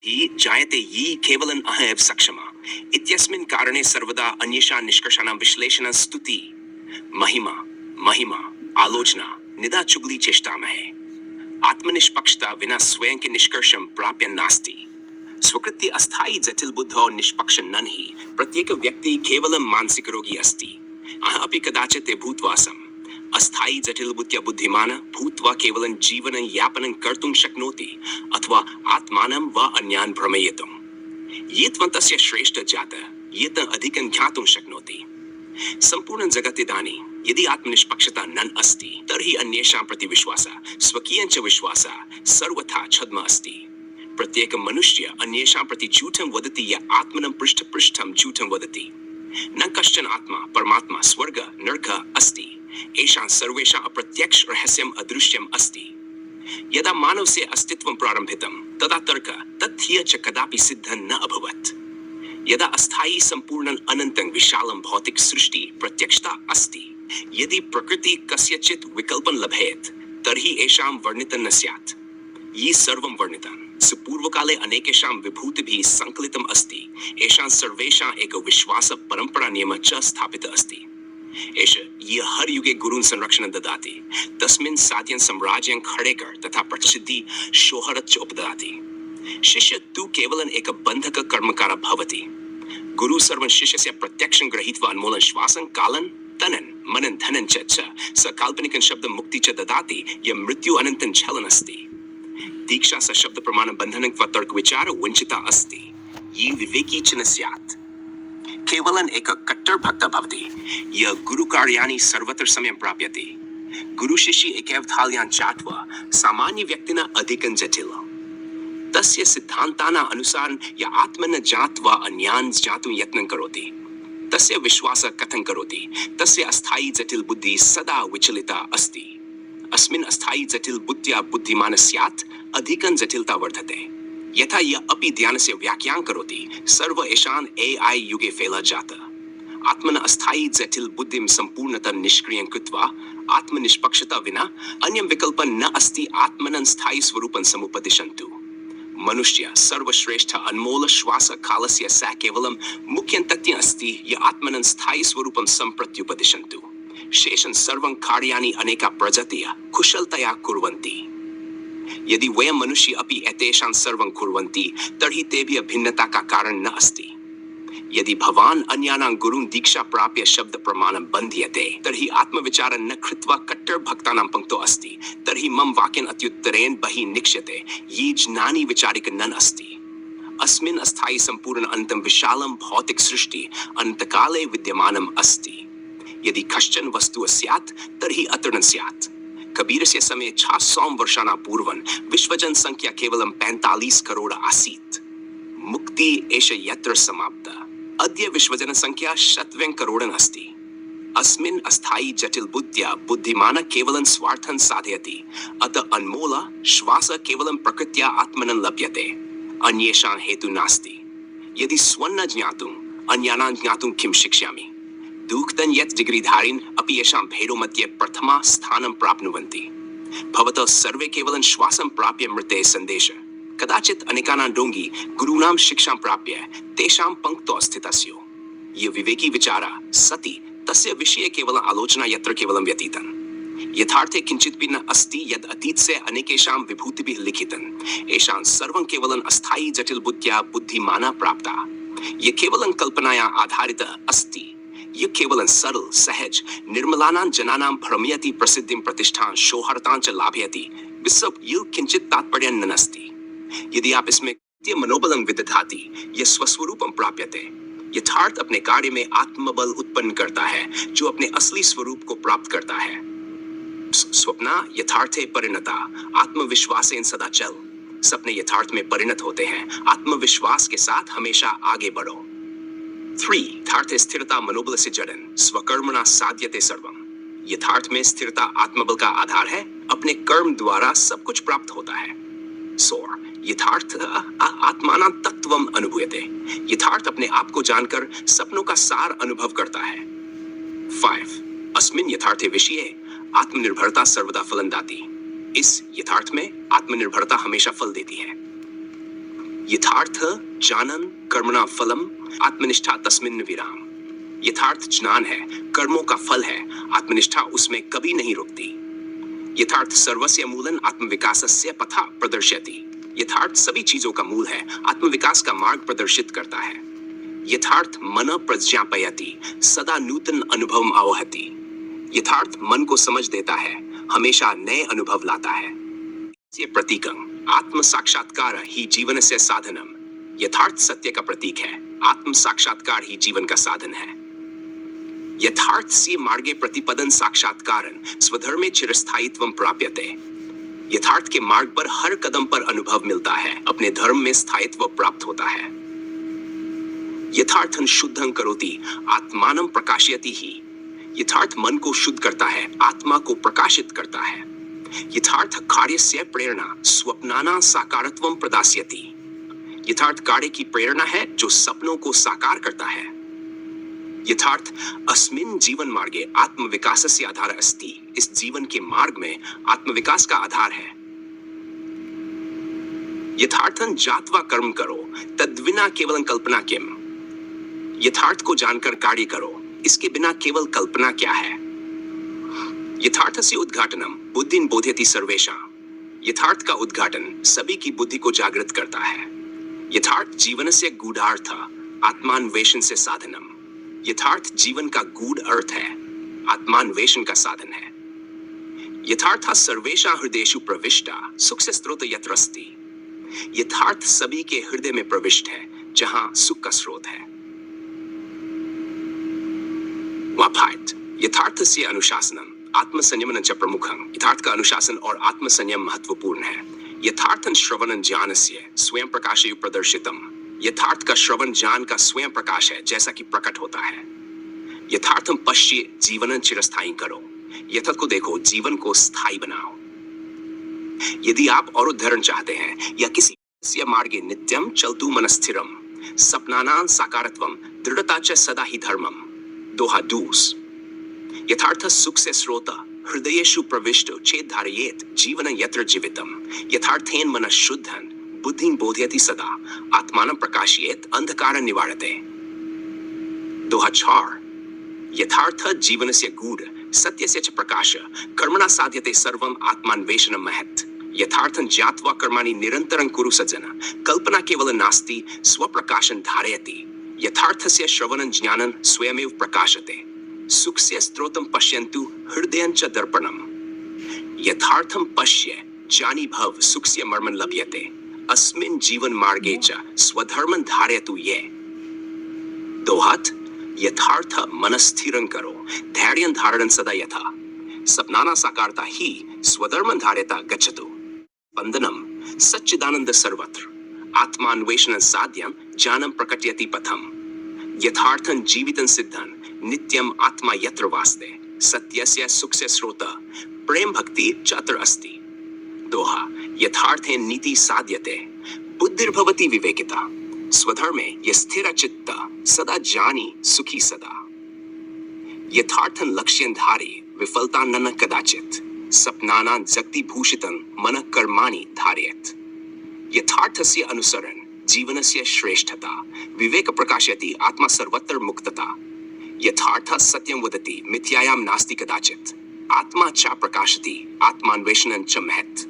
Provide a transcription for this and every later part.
हि जायते यी केवलं अहैव सक्षमा इत्यस्मिन् कारणे सर्वदा अन्येषां निष्कर्षाणां विश्लेषणं स्तुति महिमा महिमा आलोचना निदा चुगली चेष्टामहे आत्मनिष्पक्षता विना स्वयं के निष्कर्षं प्राप्य नास्ति स्वकृत्य अस्थायी जटिल बुद्धौ निष्पक्ष नन् हि प्रत्येक व्यक्ति केवलं मानसिक रोगी अस्ति अपि कदाचित् भूत्वासम् अस्थायी जटिल बुद्ध्या बुद्धिमान भूत्वा केवलं जीवनं यापनं कर्तुं शक्नोति अथवा आत्मानं वा अन्यान् भ्रमयितुं ये त्वन्तस्य श्रेष्ठ जात ये त अधिकं ज्ञातुं शक्नोति सम्पूर्ण जगतिदानीं यदि आत्मनिष्पक्षता नन् अस्ति तर्हि अन्येषां प्रति विश्वासः स्वकीयञ्च विश्वासः सर्वथा छद्म अस्ति प्रत्येक मनुष्य अन्येषां प्रति झूठं वदति य आत्मनं पृष्ठपृष्ठं झूठं वदति न कश्चन आत्मा परमात्मा स्वर्ग नरक अस्ति एषां सर्वेषां अप्रत्यक्ष रहस्यम् अदृश्यम् अस्ति यदा मानवस्य अस्तित्वं प्रारम्भितं तदा तर्क तथ्य च कदापि सिद्धं न अभवत् यदा अस्थायी सम्पूर्णं अनन्तं विशालं भौतिक सृष्टि प्रत्यक्षता अस्ति यदि प्रकृति कस्यचित् विकल्पं लभेत् तर्हि एषां वर्णितं न स्यात् ये सर्वं वर्णितं सुपूर्वकाले अनेकेषां विभूतिभिः संकलितम् अस्ति एषां सर्वेषां एक विश्वास परम्परा नियमः च स्थापितः अस्ति एष ये हर युगे गुरुन् संरक्षणं ददाति तस्मिन् साध्यं साम्राज्यं खडेकर तथा प्रसिद्धि शोहरत् च उपददाति शिष्य तु केवलं एक बन्धक कर्मकारः भवति गुरु सर्वं शिष्यस्य प्रत्यक्षं गृहीत्वा अन्मूलं श्वासं कालं तनं मननं धनं च स काल्पनिकं शब्दं मुक्ति च ददाति यं मृत्यु अनन्तं छलन् अस्ति दीक्षा स शब्द प्रमाण बंधनं क्व तर्क विचार वंचिता अस्ति ये विवेकी च न स्यात् केवलं एक कट्टर भक्त भवति यः गुरुकार्याणि सर्वत्र समयं प्राप्यते गुरुशिष्य एकैव थाल्यां चाट्वा सामान्य व्यक्तिना अधिकं जटिलं तस्य सिद्धान्तानां अनुसारं यः आत्मनं ज्ञात्वा अन्यान् ज्ञातुं यत्नं करोति तस्य विश्वासः कथं करोति तस्य अस्थायी जटिल बुद्धिः सदा विचलिता अस्ति अस्मिन् अस्थायी जटिल बुद्ध्या बुद्धिमानः स्यात् अधिकं जटिलता वर्धते यथा यः अपि ध्यानस्य व्याख्यां करोति सर्व एषान् AI युगे फेला जातः आत्मन अस्थायी जटिल बुद्धिं सम्पूर्णतः निष्क्रियं कृत्वा आत्मनिष्पक्षता विना अन्यं विकल्पं न अस्ति आत्मनं स्थायी स्वरूपं समुपदिशन्तु मनुष्य सर्वश्रेष्ठ अनमोल श्वास कालस्य स केवलं मुख्यं तथ्यम् अस्ति यः आत्मनं स्थायी स्वरूपं सम्प्रत्युपदिशन्तु शेषं सर्वं कार्याणि अनेका प्रजातयः कुशलतया कुर्वन्ति यदि वयं मनुष्य अपि एतेषां सर्वं कुर्वन्ति तर्हि तेभ्यः भिन्नता का कारण न अस्ति यदि भवान् अन्यानां गुरुं दीक्षा प्राप्य शब्द प्रमाणं बन्ध्यते तर्हि आत्मविचारं न कृत्वा कट्टर भक्तानां पङ्क्तौ अस्ति तर्हि मम वाक्येन अत्युत्तरेण बहिः निक्ष्यते ये ज्ञानी विचारिक नन् अस्ति अस्मिन् अस्थायी सम्पूर्ण अनन्तं विशालं भौतिक सृष्टि अनन्तकाले विद्यमानम् अस्ति यदि कश्चन वस्तु स्यात् तर्हि अत्र न स्यात् कबीरस्य समये 600 वर्षाणां पूर्वं विश्वजनसंख्या केवलं 45 करोड़ आसीत् मुक्ति एष यत्र समाप्ता अद्य विश्वजनसंख्या 100 करोड़ अस्ति अस्मिन् अस्थायी जटिल बुद्ध्या बुद्धिमानः केवलं स्वार्थं साधयति अतः अनमोल श्वास केवलं प्रकृत्या आत्मनं लभ्यते अन्येषां हेतु नास्ति यदि स्वं न ज्ञातुं अन्यानां ज्ञातुं किं शिक्ष्यामि दुःखतं यत् डिग्रीधारिन् अपि येषां भेदो मध्ये प्रथमा स्थानं प्राप्नुवन्ति भवतः सर्वे केवलं श्वासं प्राप्य मृते सन्देश कदाचित् अनेकानां डोङ्गी गुरूणां शिक्षां प्राप्य तेषां पङ्क्तौ स्थितः स्युः ये विवेकी विचारः सति तस्य विषये केवलं आलोचना यत्र केवलं व्यतीतं यथार्थे किञ्चिदपि न अस्ति यद् अतीतस्य अनेकेषां विभूतिभिः लिखितं येषां सर्वं केवलं अस्थायी जटिल बुद्ध्या बुद्धिमानः प्राप्ता ये केवलं कल्पनाया आधारितः अस्ति यः केवलं सरल सहज निर्मलानां जनानां भ्रमयति प्रसिद्धिं प्रतिष्ठां शोहरतां च लाभयति विश्व यः किञ्चित् तात्पर्यं न अस्ति यदि आप इसमें मनोबलं विदधाति यह स्वस्वरूपं प्राप्यते यथार्थ अपने कार्य में आत्मबल उत्पन्न करता है जो अपने असली स्वरूप को प्राप्त करता है स्वप्ना यथार्थे परिणता आत्मविश्वासेन सदा चल सपने यथार्थ में परिणत होते हैं आत्मविश्वास के साथ हमेशा आगे बढ़ो 3 यथार्थ स्थिरता मनोबल से जड़न स्वकर्मणा साध्यते सर्वम यथार्थ में स्थिरता आत्मबल का आधार है अपने कर्म द्वारा सब कुछ प्राप्त होता है 4 यथार्थ आत्माना तत्वम अनुभूयते यथार्थ अपने आप को जानकर सपनों का सार अनुभव करता है 5 अस्मिन् यथार्थे विषये आत्मनिर्भरता सर्वदा फलं दाति इस यथार्थ में आत्मनिर्भरता हमेशा फल देती है यथार्थ जानन कर्मणा फलम आत्मनिष्ठा तस्मिन् विराम। यथार्थ ज्ञान है, कर्मों का फल है, आत्मनिष्ठा उसमें कभी नहीं रुकती। यथार्थ सर्वस्य मूलन आत्मविकासस्य पथा प्रदर्शयति। यथार्थ सभी चीजों का मूल है, आत्मविकास का मार्ग प्रदर्शित करता है। यथार्थ मन प्रज्ञापयति सदा नूतन अनुभव आवहति। यथार्थ मन को समझ देता है, हमेशा नए अनुभव लाता है। ये प्रतीकं आत्म साक्षात्कार ही जीवन से साधनम। यथार्थ सत्य का प्रतीक है, आत्म साक्षात्कार ही जीवन का साधन है। यथार्थ से मार्गे प्रतिपदन साक्षात्कारन स्वधर्मे चिरस्थायित्वं प्राप्यते। यथार्थ के मार्ग पर हर कदम पर अनुभव मिलता है, अपने धर्म में स्थायित्व प्राप्त होता है। यथार्थं शुद्धं करोति आत्मानं प्रकाशयति ही। यथार्थ मन को शुद्ध करता है, आत्मा को प्रकाशित करता है। यथार्थ कार्यस्य प्रेरणा स्वप्नानां साकारत्वं प्रदास्यति। यथार्थ कार्य की प्रेरणा है जो सपनों को साकार करता है। यथार्थ अस्मिन् जीवन मार्गे आत्मविकासस्य आधार अस्ति। इस जीवन के मार्ग में आत्मविकास का आधार है। यथार्थं जात्वा कर्म करो तद्विना केवलं कल्पना किम। यथार्थ को जानकर कार्य करो, इसके बिना केवल कल्पना क्या है। यथार्थस्य उद्घाटनम बुद्धिं बोधयति सर्वेषां। यथार्थ का उद्घाटन सभी की बुद्धि को जागृत करता है। यथार्थ जीवनस्य गूढ़ार्थ आत्मान्वेषण से साधनम। यथार्थ जीवन का गूढ़ अर्थ है, आत्मान्वेषण का साधन है। यथार्थ सर्वेषां हृदयेषु प्रविष्टा सुख से स्रोत यत्र अस्ति। यथार्थ सभी के हृदय में प्रविष्ट है, जहां सुख का स्रोत है। वाफायत यथार्थस्य अनुशासनम आत्मसंयमन च प्रमुखं। यथार्थ का अनुशासन और आत्मसंयम महत्वपूर्ण है। यथार्थं श्रवणं ज्ञानस्य स्वयं प्रकाशयु प्रदर्शितम। यथार्थ का श्रवण ज्ञान का स्वयं प्रकाश है, जैसा कि प्रकट होता है। यथार्थं पश्य जीवनं चिरस्थायी करो। यथार्थ को देखो, जीवन को स्थायी बनाओ। यदि आप और उद्धरण चाहते हैं या किसी मार्गे नित्यं चलतु मनस्थिरम सपनानां साकारत्वं दृढ़ता च सदा ही धर्मम। दोहा दूस। यथार्थ सुख से स्रोत हृदयेषु प्रविष्ट चेत धारयेत जीवन यत्र जीवितम। यथार्थेन मनः शुद्धं बुद्धिं बोधयति सदा आत्मानं प्रकाशयेत अंधकारं निवारते। दोहा 4। यथार्थ जीवनस्य गूढ़ सत्यस्य च प्रकाश कर्मणा साध्यते सर्वं आत्मान्वेषणं महत्। यथार्थं ज्ञात्वा कर्माणि निरन्तरं कुरु सज्जन कल्पना केवलं नास्ति स्वप्रकाशं धारयति। यथार्थस्य श्रवणं ज्ञानं स्वयमेव प्रकाशते। सुखस्य स्त्रोतं पश्यन्तु हृदयं च दर्पणम्। यथार्थं पश्य जानी भव सुखस्य मर्मं लभ्यते। अस्मिन् जीवन मार्गे च स्वधर्मं धारयतु ये। दोहात यथार्थ मनस्थिरं करो धैर्यं धारणं सदा यथा सपनानां साकारता ही स्वधर्मं धारयता गच्छतु। बंधनम सच्चिदानंद सर्वत्र आत्मान्वेषणं साध्यं ज्ञानं प्रकटयति पथम। यथार्थं जीवितं सिद्धं नित्यम आत्मा यत्र वास्ते सत्यस्य सुखस्य स्रोत प्रेम भक्ति चात्र अस्ति। दोहा यथार्थे नीति साध्यते बुद्धिर्भवति विवेकिता। स्वधर्मे यस्थिर चित्त सदा जानी सुखी सदा। यथार्थं लक्ष्यं धारे विफलता न कदाचित सपनानां जगति भूषितं मनः कर्माणि धारयेत्। यथार्थस्य अनुसरण जीवनस्य श्रेष्ठता विवेक प्रकाशयति आत्मा सर्वत्र मुक्तता। यथार्थ सत्यं वदति मिथ्यायां नास्ति कदाचित् आत्मा च प्रकाशति आत्मान्वेषणं च महत्।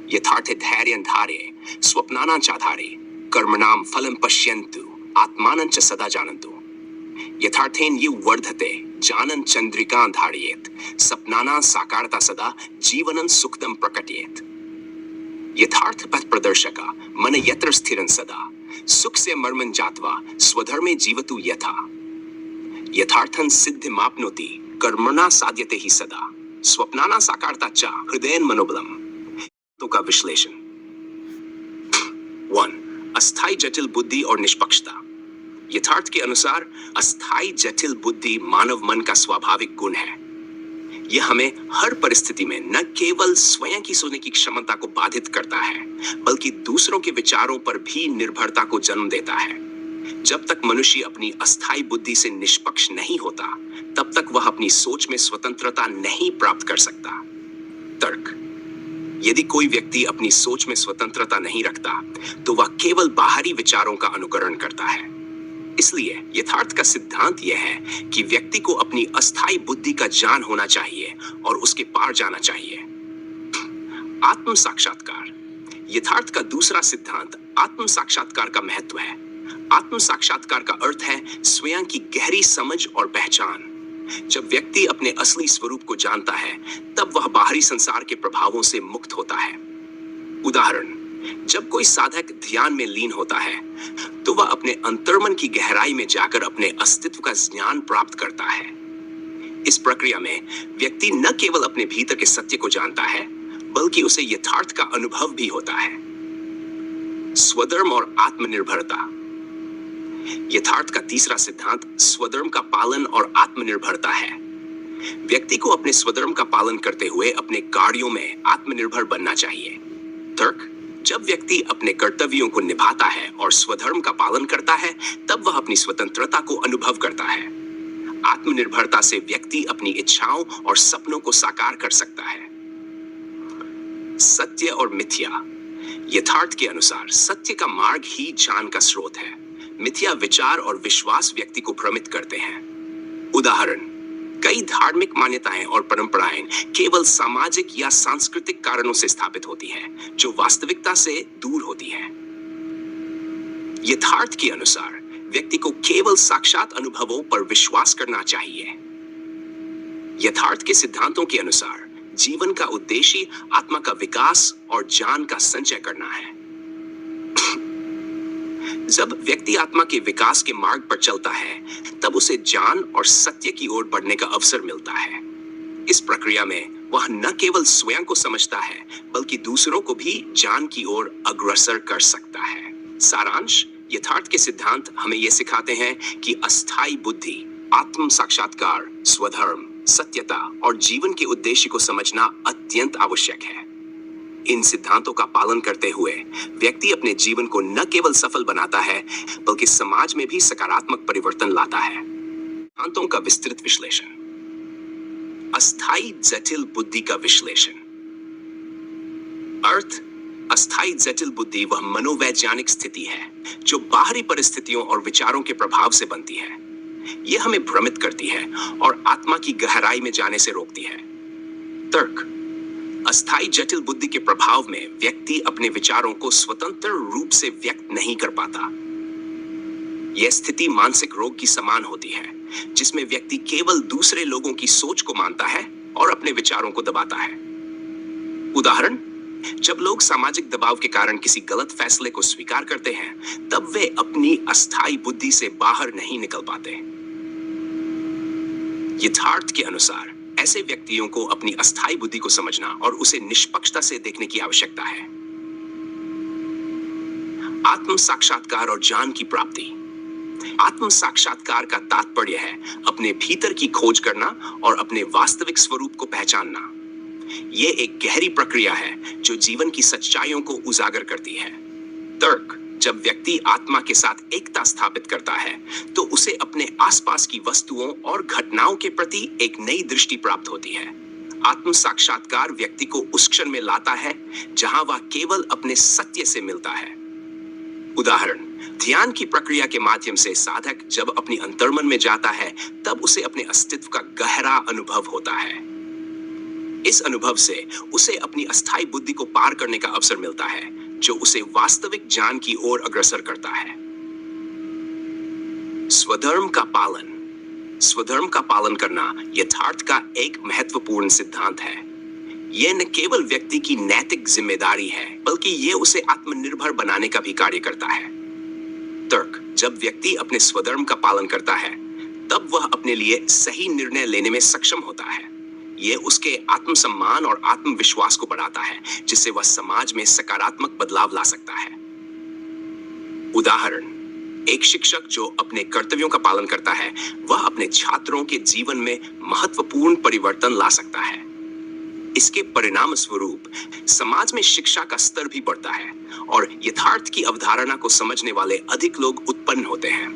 यथार्थे धैर्यं धारे स्वप्नानां च आधारे कर्मणां फलं पश्यन्तु आत्मानं च सदा जानन्तु। यथार्थेन ये वर्धते जानन चंद्रिकां धारयेत् सपनानां साकारता सदा जीवनं सुखदं प्रकटयेत्। यथार्थ पथ प्रदर्शका मन यत्र स्थिरं सदा सुख से मर्मं जात्वा स्वधर्मे जीवतु यथा। यथार्थं सिद्धिमाप्नोति कर्मणा साध्यते ही सदा स्वप्नानां साकारता च हृदयेन मनोबलम। तो का विश्लेषण 1. अस्थाई जटिल बुद्धि और निष्पक्षता। यथार्थ के अनुसार अस्थाई जटिल बुद्धि मानव मन का स्वाभाविक गुण है। यह हमें हर परिस्थिति में न केवल स्वयं की सोचने की क्षमता को बाधित करता है बल्कि दूसरों के विचारों पर भी निर्भरता को जन्म देता है। जब तक मनुष्य अपनी अस्थाई बुद्धि से निष्पक्ष नहीं होता तब तक वह अपनी सोच में स्वतंत्रता नहीं प्राप्त कर सकता। तर्क यदि कोई व्यक्ति अपनी सोच में स्वतंत्रता नहीं रखता, तो वह केवल बाहरी विचारों का अनुकरण करता है। इसलिए यथार्थ का सिद्धांत यह है कि व्यक्ति को अपनी अस्थायी बुद्धि का ज्ञान होना चाहिए और उसके पार जाना चाहिए। आत्म साक्षात्कार। यथार्थ का दूसरा सिद्धांत आत्म साक्षात्कार का महत्व है। आत्म साक्षात्कार का अर्थ है स्वयं की गहरी समझ और पहचान। जब व्यक्ति अपने असली स्वरूप को जानता है, तब वह बाहरी संसार के प्रभावों से मुक्त होता है। उदाहरण, जब कोई साधक ध्यान में लीन होता है, तो वह अपने अंतर्मन की गहराई में जाकर अपने अस्तित्व का ज्ञान प्राप्त करता है। इस प्रक्रिया में व्यक्ति न केवल अपने भीतर के सत्य को जानता है, बल्कि उसे यथार्थ का अनुभव भी होता है। स्वधर्म और आत्मनिर्भरता। यथार्थ का तीसरा सिद्धांत स्वधर्म का पालन और आत्मनिर्भरता है। व्यक्ति को अपने स्वधर्म का पालन करते हुए अपने कार्यों में आत्मनिर्भर बनना चाहिए। तर्क। जब व्यक्ति अपने कर्तव्यों को निभाता है और स्वधर्म का पालन करता है, तब वह अपनी स्वतंत्रता को अनुभव करता है। आत्मनिर्भरता से व्यक्ति अपनी इच्छाओं और सपनों को साकार कर सकता है। सत्य और मिथ्या। यथार्थ के अनुसार सत्य का मार्ग ही ज्ञान का स्रोत है। मिथ्या विचार और विश्वास व्यक्ति को भ्रमित करते हैं। उदाहरण, कई धार्मिक मान्यताएं और परंपराएं केवल सामाजिक या सांस्कृतिक कारणों से स्थापित होती हैं, जो वास्तविकता से दूर होती हैं। यथार्थ के अनुसार व्यक्ति को केवल साक्षात अनुभवों पर विश्वास करना चाहिए। यथार्थ के सिद्धांतों के अनुसार जीवन का उद्देश्य आत्मा का विकास और ज्ञान का संचय करना है। जब व्यक्ति आत्मा के विकास के मार्ग पर चलता है, तब उसे ज्ञान और सत्य की ओर बढ़ने का अवसर मिलता है। इस प्रक्रिया में वह न केवल स्वयं को समझता है, बल्कि दूसरों को भी ज्ञान की ओर अग्रसर कर सकता है। सारांश। यथार्थ के सिद्धांत हमें यह सिखाते हैं कि अस्थायी बुद्धि, आत्म साक्षात्कार, स्वधर्म, सत्यता और जीवन के उद्देश्य को समझना अत्यंत आवश्यक है। इन सिद्धांतों का पालन करते हुए व्यक्ति अपने जीवन को न केवल सफल बनाता है, बल्कि समाज में भी सकारात्मक परिवर्तन लाता है। सिद्धांतों का विस्तृत विश्लेषण। अस्थायी जटिल बुद्धि का विश्लेषण। अर्थ। अस्थायी जटिल बुद्धि वह मनोवैज्ञानिक स्थिति है जो बाहरी परिस्थितियों और विचारों के प्रभाव से बनती है। यह हमें भ्रमित करती है और आत्मा की गहराई में जाने से रोकती है। तर्क। अस्थायी जटिल बुद्धि के प्रभाव में व्यक्ति अपने विचारों को स्वतंत्र रूप से व्यक्त नहीं कर पाता। यह स्थिति मानसिक रोग की समान होती है, जिसमें व्यक्ति केवल दूसरे लोगों की सोच को मानता है और अपने विचारों को दबाता है। उदाहरण, जब लोग सामाजिक दबाव के कारण किसी गलत फैसले को स्वीकार करते हैं, तब वे अपनी अस्थायी बुद्धि से बाहर नहीं निकल पाते। यथार्थ के अनुसार ऐसे व्यक्तियों को अपनी अस्थायी बुद्धि को समझना और उसे निष्पक्षता से देखने की आवश्यकता है। आत्म साक्षात्कार और ज्ञान की प्राप्ति। आत्म साक्षात्कार का तात्पर्य है अपने भीतर की खोज करना और अपने वास्तविक स्वरूप को पहचानना। यह एक गहरी प्रक्रिया है जो जीवन की सच्चाइयों को उजागर करती है। तर्क। जब व्यक्ति आत्मा के साथ एकता स्थापित करता है, तो उसे अपने आसपास की वस्तुओं और घटनाओं के प्रति एक नई दृष्टि प्राप्त होती है। आत्म साक्षात्कार व्यक्ति को उस क्षण में लाता है जहां वह केवल अपने सत्य से मिलता है। उदाहरण, ध्यान की प्रक्रिया के माध्यम से साधक जब अपनी अंतर्मन में जाता है, तब उसे अपने अस्तित्व का गहरा अनुभव होता है। इस अनुभव से उसे अपनी अस्थायी बुद्धि को पार करने का अवसर मिलता है, जो उसे वास्तविक ज्ञान की ओर अग्रसर करता है। स्वधर्म का पालन। स्वधर्म का पालन करना यथार्थ का एक महत्वपूर्ण सिद्धांत है। यह न केवल व्यक्ति की नैतिक जिम्मेदारी है, बल्कि यह उसे आत्मनिर्भर बनाने का भी कार्य करता है। तर्क। जब व्यक्ति अपने स्वधर्म का पालन करता है, तब वह अपने लिए सही निर्णय लेने में सक्षम होता है। यह उसके आत्मसम्मान और आत्मविश्वास को बढ़ाता है, जिससे वह समाज में सकारात्मक बदलाव ला सकता है। उदाहरण, एक शिक्षक जो अपने कर्तव्यों का पालन करता है, वह अपने छात्रों के जीवन में महत्वपूर्ण परिवर्तन ला सकता है। इसके परिणाम स्वरूप समाज में शिक्षा का स्तर भी बढ़ता है और यथार्थ की अवधारणा को समझने वाले अधिक लोग उत्पन्न होते हैं।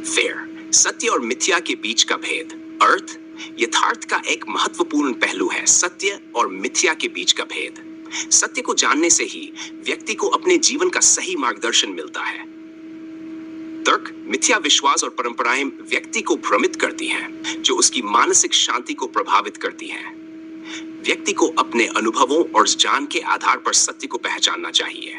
फेयर। सत्य और मिथ्या के बीच का भेद। अर्थ। यथार्थ का एक महत्वपूर्ण पहलू है सत्य और मिथ्या के बीच का भेद। सत्य को जानने से ही व्यक्ति को अपने जीवन का सही मार्गदर्शन मिलता है। तर्क, मिथ्या विश्वास और परंपराएं व्यक्ति को भ्रमित करती हैं, जो उसकी मानसिक शांति को प्रभावित करती हैं। व्यक्ति को अपने अनुभवों और ज्ञान के आधार पर सत्य को पहचानना चाहिए।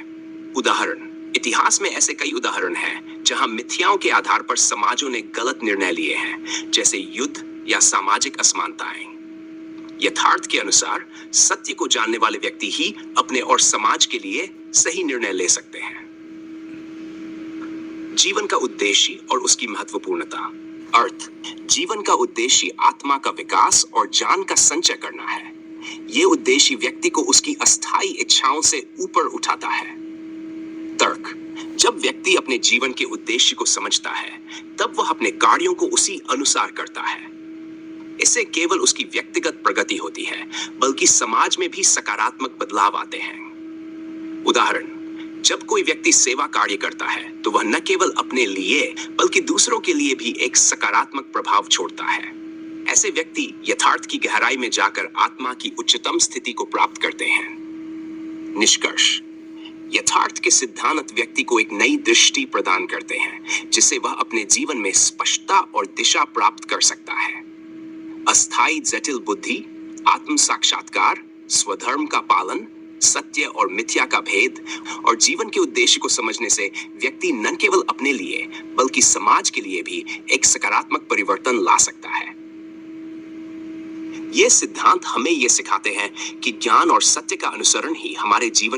उदाहरण, इतिहास में ऐसे कई उदाहरण हैं जहां मिथ्याओं के आधार पर समाजों ने गलत निर्णय लिए हैं, जैसे युद्ध या सामाजिक असमानताएं। यथार्थ के अनुसार सत्य को जानने वाले व्यक्ति ही अपने और समाज के लिए सही निर्णय ले सकते हैं। जीवन का उद्देश्य और उसकी महत्वपूर्णता। अर्थ, जीवन का उद्देश्य आत्मा का विकास और ज्ञान का संचय करना है। ये उद्देश्य व्यक्ति को उसकी अस्थायी इच्छाओं से ऊपर उठाता है। तर्क, जब व्यक्ति अपने जीवन के उद्देश्य को समझता है, तब वह अपने कार्यों को उसी अनुसार करता है। इससे केवल उसकी व्यक्तिगत प्रगति होती है, बल्कि समाज में भी सकारात्मक बदलाव आते हैं। उदाहरण, जब कोई व्यक्ति सेवा कार्य करता है, तो वह न केवल अपने लिए बल्कि दूसरों के लिए भी एक सकारात्मक प्रभाव छोड़ता है। ऐसे व्यक्ति यथार्थ की गहराई में जाकर आत्मा की उच्चतम स्थिति को प्राप्त करते हैं। निष्कर्ष, यथार्थ के सिद्धांत व्यक्ति को एक नई दृष्टि प्रदान करते हैं, जिससे वह अपने जीवन में स्पष्टता और दिशा प्राप्त कर सकता है। अस्थायी जटिल बुद्धि, आत्म साक्षात्कार, स्वधर्म का पालन, सत्य और मिथ्या का भेद और जीवन के उद्देश्य को समझने से व्यक्ति न केवल अपने लिए बल्कि समाज के लिए भी एक सकारात्मक परिवर्तन ला सकता है। ये सिद्धांत हमें ये सिखाते हैं कि ज्ञान और सत्य का अनुसरण ही हमारे जीवन